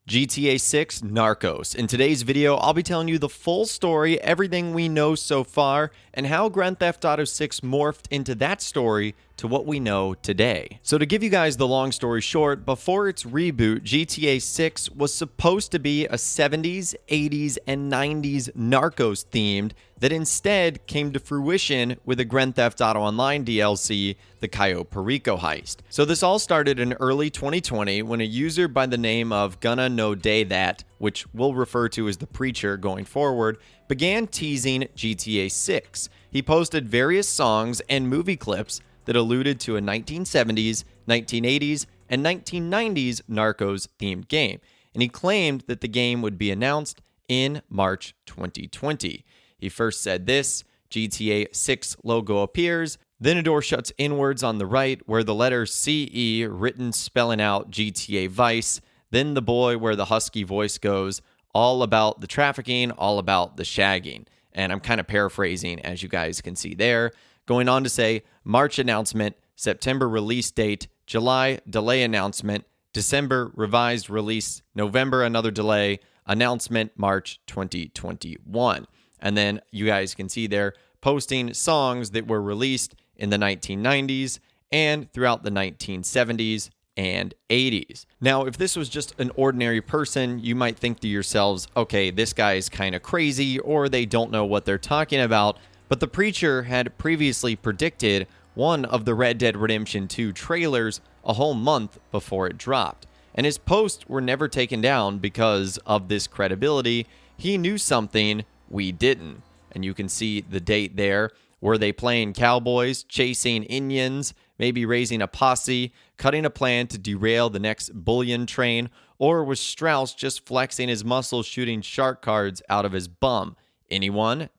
GTA 6 Narcos. In today's video, I'll be telling you the full story, everything we know so far, and how Grand Theft Auto 6 morphed into that story to what we know today. So to give you guys the long story short, before its reboot, GTA 6 was supposed to be a 70s, 80s, and 90s Narcos themed that instead came to fruition with a Grand Theft Auto Online DLC, the Cayo Perico heist. So this all started in early 2020 when a user by the name of Gonna No Day That, which we'll refer to as the Preacher going forward, began teasing GTA 6. He posted various songs and movie clips that alluded to a 1970s, 1980s, and 1990s Narcos themed game, and he claimed that the game would be announced in March 2020. He first said this: GTA 6 logo appears, then a door shuts inwards on the right where the letter CE written spelling out GTA Vice, then the boy where the husky voice goes, all about the trafficking, all about the shagging. And I'm kind of paraphrasing, as you guys can see there. Going on to say, March announcement, September release date, July delay announcement, December revised release, November another delay, announcement March 2021. And then you guys can see there posting songs that were released in the 1990s and throughout the 1970s and 80s. Now, if this was just an ordinary person, you might think to yourselves, okay, this guy is kind of crazy, or they don't know what they're talking about. But the Preacher had previously predicted one of the Red Dead Redemption 2 trailers a whole month before it dropped. And his posts were never taken down because of this credibility. He knew something we didn't. And you can see the date there. Were they playing cowboys, chasing Indians, maybe raising a posse, cutting a plan to derail the next bullion train? Or was Strauss just flexing his muscles shooting shark cards out of his bum? Anyone? ...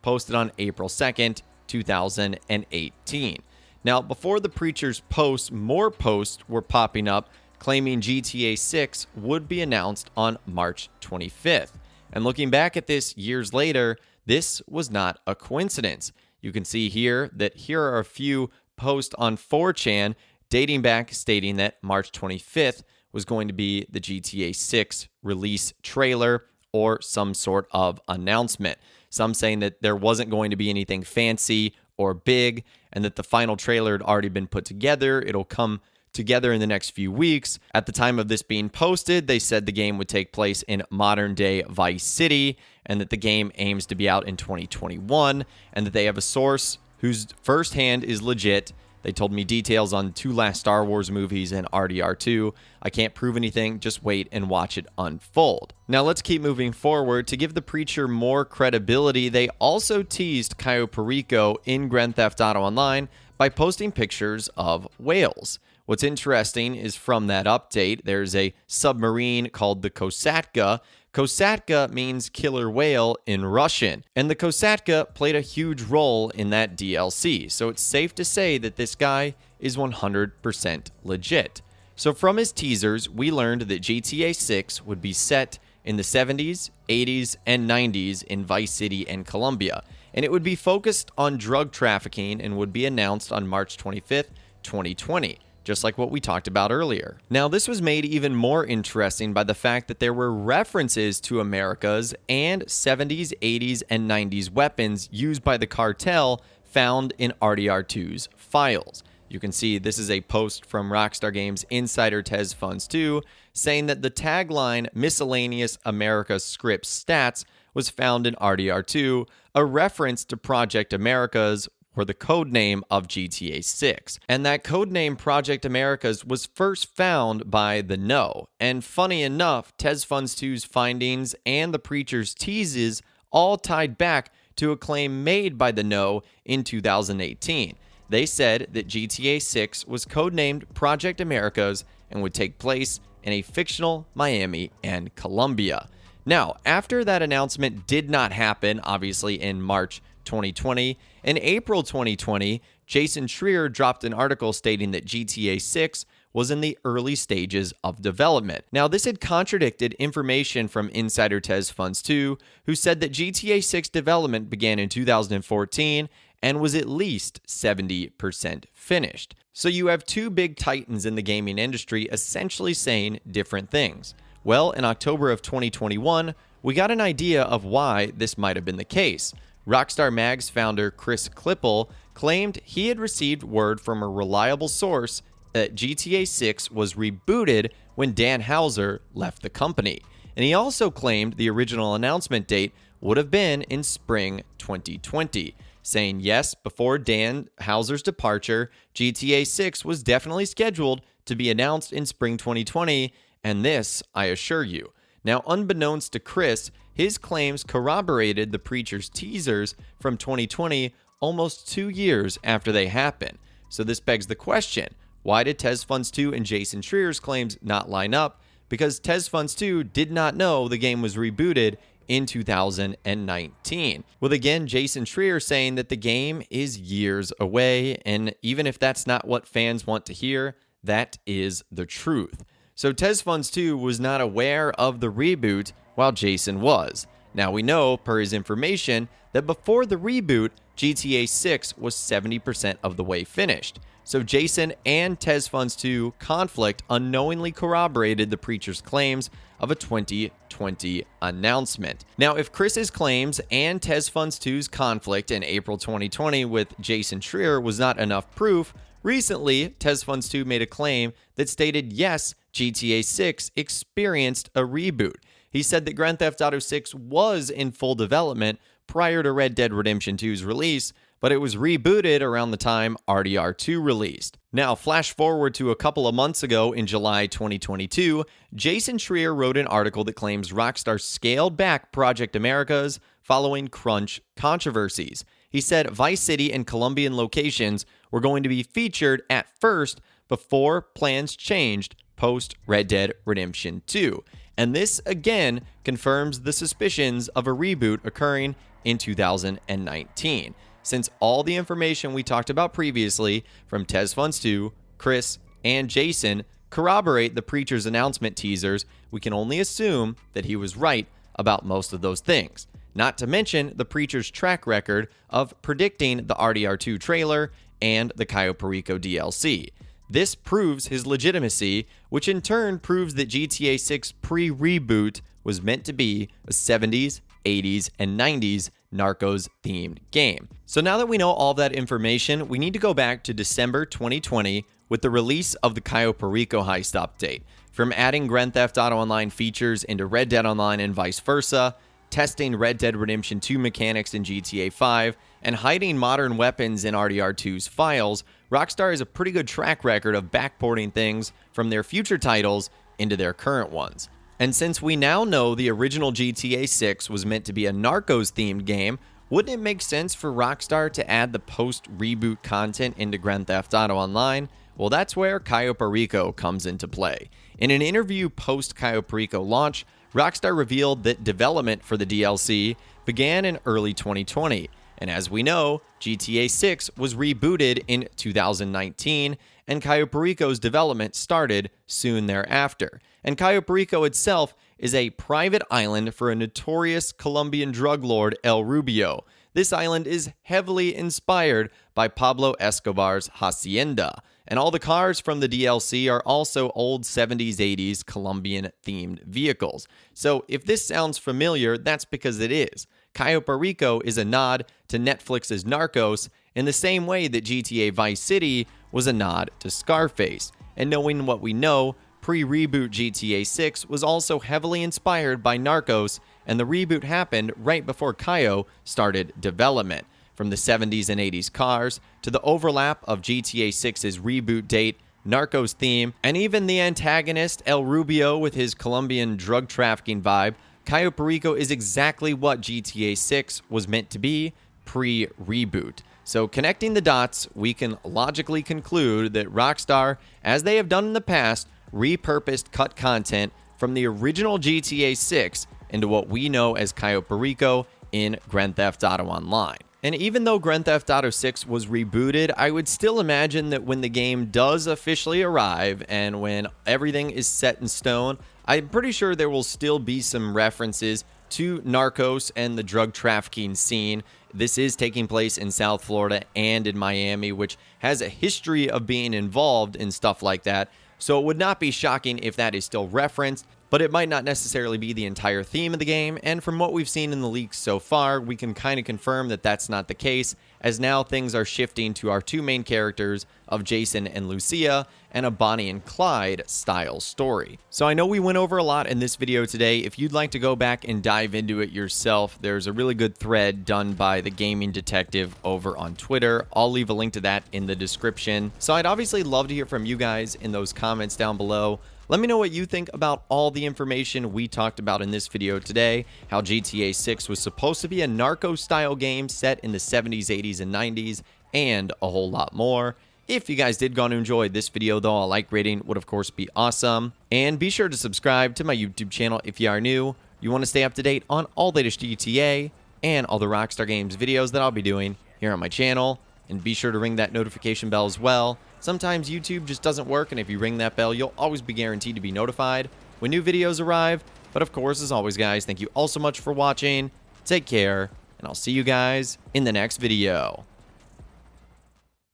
Posted on April 2nd, 2018. Now, before the Preacher's posts, more posts were popping up claiming GTA 6 would be announced on March 25th. And looking back at this years later, this was not a coincidence. You can see here that here are a few posts on 4chan dating back stating that March 25th was going to be the GTA 6 release trailer or some sort of announcement. Some saying that there wasn't going to be anything fancy or big and that the final trailer had already been put together. It'll come together in the next few weeks. At the time of this being posted, they said the game would take place in modern-day Vice City and that the game aims to be out in 2021 and that they have a source whose firsthand is legit. They told me details on 2 last Star Wars movies and RDR2. I can't prove anything, just wait and watch it unfold. Now let's keep moving forward. To give the Preacher more credibility, they also teased Cayo Perico in Grand Theft Auto Online by posting pictures of whales. What's interesting is from that update, there's a submarine called the Kosatka. Kosatka means killer whale in Russian, and the Kosatka played a huge role in that DLC, so it's safe to say that this guy is 100% legit. So from his teasers, we learned that GTA 6 would be set in the 70s, 80s, and 90s in Vice City and Colombia, and it would be focused on drug trafficking and would be announced on March 25th, 2020. Just like what we talked about earlier. Now, this was made even more interesting by the fact that there were references to America's and 70s, 80s, and 90s weapons used by the cartel found in RDR2's files. You can see this is a post from Rockstar Games insider Tez Funds 2 saying that the tagline Miscellaneous America Script Stats was found in RDR2, a reference to Project America's or the codename of GTA 6. And that codename Project Americas was first found by The Know. And funny enough, Tez Funds 2's findings and the Preacher's teases all tied back to a claim made by The Know in 2018. They said that GTA 6 was codenamed Project Americas and would take place in a fictional Miami and Colombia. Now, after that announcement did not happen, obviously in March 2020, in April 2020, Jason Schreier dropped an article stating that GTA 6 was in the early stages of development. Now, this had contradicted information from insider Tez Funds 2, who said that GTA 6 development began in 2014 and was at least 70% finished. So you have two big titans in the gaming industry essentially saying different things. Well, in October of 2021, we got an idea of why this might have been the case. Rockstar Mag's founder Chris Klippel claimed he had received word from a reliable source that GTA 6 was rebooted when Dan Houser left the company. And he also claimed the original announcement date would have been in spring 2020, saying yes, before Dan Houser's departure, GTA 6 was definitely scheduled to be announced in spring 2020, and this, I assure you. Now, unbeknownst to Chris, his claims corroborated the Preacher's teasers from 2020 almost 2 years after they happened. So this begs the question, why did Tez Funds 2 and Jason Schreier's claims not line up? Because Tez Funds 2 did not know the game was rebooted in 2019. With again, Jason Schreier saying that the game is years away, and even if that's not what fans want to hear, that is the truth. So Tez Funds 2 was not aware of the reboot while Jason was. Now we know, per his information, that before the reboot, GTA 6 was 70% of the way finished. So Jason and Tez Funds 2 conflict unknowingly corroborated the Preacher's claims of a 2020 announcement. Now, if Chris's claims and Tez Funds 2's conflict in April 2020 with Jason Schreier was not enough proof, recently Tez Funds 2 made a claim that stated yes, GTA 6 experienced a reboot. He said that Grand Theft Auto 6 was in full development prior to Red Dead Redemption 2's release, but it was rebooted around the time RDR2 released. Now, flash forward to a couple of months ago in July 2022, Jason Schreier wrote an article that claims Rockstar scaled back Project Americas following crunch controversies. He said Vice City and Colombian locations were going to be featured at first before plans changed post Red Dead Redemption 2. And this again confirms the suspicions of a reboot occurring in 2019. Since all the information we talked about previously from Tez Funds 2, Chris, and Jason corroborate the Preacher's announcement teasers, we can only assume that he was right about most of those things. Not to mention the Preacher's track record of predicting the RDR2 trailer and the Cayo Perico DLC. This proves his legitimacy, which in turn proves that GTA 6 pre-reboot was meant to be a 70s, 80s, and 90s Narcos-themed game. So now that we know all that information, we need to go back to December 2020 with the release of the Cayo Perico heist update. From adding Grand Theft Auto Online features into Red Dead Online and vice versa, testing Red Dead Redemption 2 mechanics in GTA 5, and hiding modern weapons in RDR2's files, Rockstar has a pretty good track record of backporting things from their future titles into their current ones. And since we now know the original GTA 6 was meant to be a Narcos-themed game, wouldn't it make sense for Rockstar to add the post-reboot content into Grand Theft Auto Online? Well, that's where Cayo Perico comes into play. In an interview post-Cayo Perico launch, Rockstar revealed that development for the DLC began in early 2020. And as we know, GTA 6 was rebooted in 2019, and Cayo Perico's development started soon thereafter. And Cayo Perico itself is a private island for a notorious Colombian drug lord, El Rubio. This island is heavily inspired by Pablo Escobar's hacienda, and all the cars from the DLC are also old 70s, 80s Colombian-themed vehicles. So if this sounds familiar, that's because it is. Cayo Perico is a nod to Netflix's Narcos in the same way that GTA Vice City was a nod to Scarface. And knowing what we know, pre-reboot GTA 6 was also heavily inspired by Narcos, and the reboot happened right before Cayo started development. From the 70s and 80s cars, to the overlap of GTA 6's reboot date, Narcos theme, and even the antagonist El Rubio with his Colombian drug trafficking vibe, Cayo Perico is exactly what GTA 6 was meant to be pre-reboot. So connecting the dots, we can logically conclude that Rockstar, as they have done in the past, repurposed cut content from the original GTA 6 into what we know as Cayo Perico in Grand Theft Auto Online. And even though Grand Theft Auto 6 was rebooted, I would still imagine that when the game does officially arrive and when everything is set in stone, I'm pretty sure there will still be some references to Narcos and the drug trafficking scene. This is taking place in South Florida and in Miami, which has a history of being involved in stuff like that. So it would not be shocking if that is still referenced. but it might not necessarily be the entire theme of the game, and from what we've seen in the leaks so far, we can kind of confirm that that's not the case, as now things are shifting to our two main characters of Jason and Lucia, and a Bonnie and Clyde style story. So I know we went over a lot in this video today. If you'd like to go back and dive into it yourself, there's a really good thread done by the Gaming Detective over on Twitter. I'll leave a link to that in the description. So I'd obviously love to hear from you guys in those comments down below. Let me know what you think about all the information we talked about in this video today, how GTA 6 was supposed to be a Narcos style game set in the 70s, 80s, and 90s, and a whole lot more. If you guys did go on to enjoy this video, though, a like rating would of course be awesome. And be sure to subscribe to my YouTube channel if you are new. You want to stay up to date on all the latest GTA and all the Rockstar Games videos that I'll be doing here on my channel. And be sure to ring that notification bell as well. Sometimes YouTube just doesn't work, and if you ring that bell, you'll always be guaranteed to be notified when new videos arrive. But of course, as always, guys, thank you all so much for watching. Take care, and I'll see you guys in the next video.